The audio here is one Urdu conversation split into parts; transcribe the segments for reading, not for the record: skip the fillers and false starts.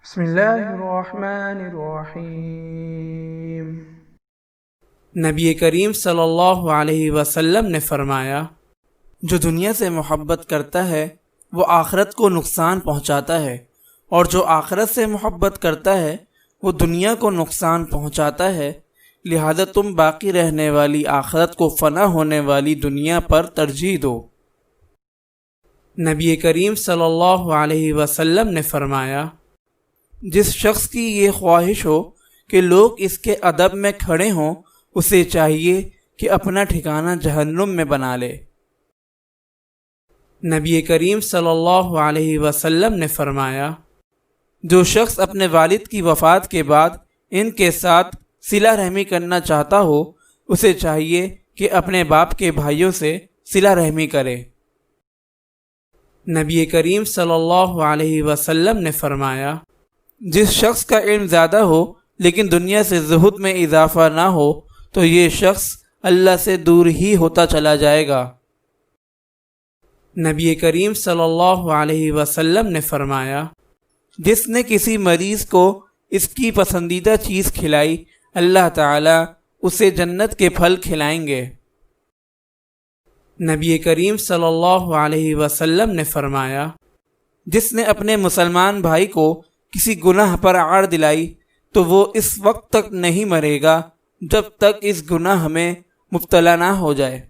بسم اللہ الرحمن الرحیم۔ نبی کریم صلی اللہ علیہ وسلم نے فرمایا، جو دنیا سے محبت کرتا ہے وہ آخرت کو نقصان پہنچاتا ہے، اور جو آخرت سے محبت کرتا ہے وہ دنیا کو نقصان پہنچاتا ہے، لہذا تم باقی رہنے والی آخرت کو فنا ہونے والی دنیا پر ترجیح دو۔ نبی کریم صلی اللہ علیہ وسلم نے فرمایا، جس شخص کی یہ خواہش ہو کہ لوگ اس کے ادب میں کھڑے ہوں، اسے چاہیے کہ اپنا ٹھکانہ جہنم میں بنا لے۔ نبی کریم صلی اللہ علیہ وسلم نے فرمایا، جو شخص اپنے والد کی وفات کے بعد ان کے ساتھ صلہ رحمی کرنا چاہتا ہو، اسے چاہیے کہ اپنے باپ کے بھائیوں سے صلہ رحمی کرے۔ نبی کریم صلی اللہ علیہ وسلم نے فرمایا، جس شخص کا علم زیادہ ہو لیکن دنیا سے زہد میں اضافہ نہ ہو تو یہ شخص اللہ سے دور ہی ہوتا چلا جائے گا۔ نبی کریم صلی اللہ علیہ وسلم نے فرمایا، جس نے کسی مریض کو اس کی پسندیدہ چیز کھلائی، اللہ تعالیٰ اسے جنت کے پھل کھلائیں گے۔ نبی کریم صلی اللہ علیہ وسلم نے فرمایا، جس نے اپنے مسلمان بھائی کو کسی گناہ پر آڑ دلائی تو وہ اس وقت تک نہیں مرے گا جب تک اس گناہ میں مبتلا نہ ہو جائے۔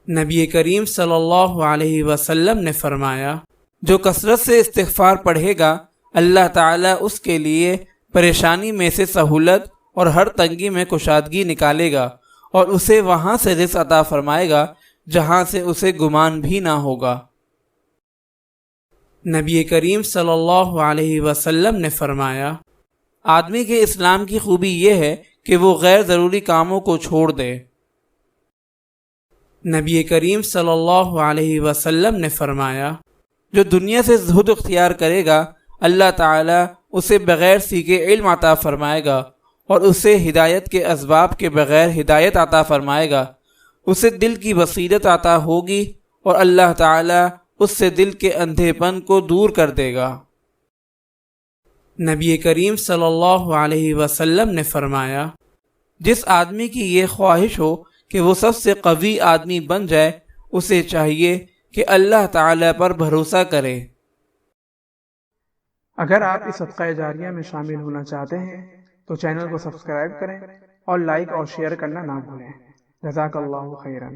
نبی کریم صلی اللہ علیہ وسلم نے فرمایا، جو کثرت سے استغفار پڑھے گا، اللہ تعالیٰ اس کے لیے پریشانی میں سے سہولت اور ہر تنگی میں کشادگی نکالے گا، اور اسے وہاں سے رزق عطا فرمائے گا جہاں سے اسے گمان بھی نہ ہوگا۔ نبی کریم صلی اللہ علیہ وسلم نے فرمایا، آدمی کے اسلام کی خوبی یہ ہے کہ وہ غیر ضروری کاموں کو چھوڑ دے۔ نبی کریم صلی اللہ علیہ وسلم نے فرمایا، جو دنیا سے زہد اختیار کرے گا، اللہ تعالیٰ اسے بغیر سیکھے علم عطا فرمائے گا، اور اسے ہدایت کے اسباب کے بغیر ہدایت عطا فرمائے گا۔ اسے دل کی بصیرت عطا ہوگی اور اللہ تعالیٰ اس سے دل کے اندھے پن کو دور کر دے گا۔ نبی کریم صلی اللہ علیہ وسلم نے فرمایا، جس آدمی کی یہ خواہش ہو کہ وہ سب سے قوی آدمی بن جائے، اسے چاہیے کہ اللہ تعالیٰ پر بھروسہ کرے۔ اگر آپ اس صدقہ جاریہ میں شامل ہونا چاہتے ہیں تو چینل کو سبسکرائب کریں اور لائک اور شیئر کرنا نہ بھولیں۔ جزاک اللہ خیرا۔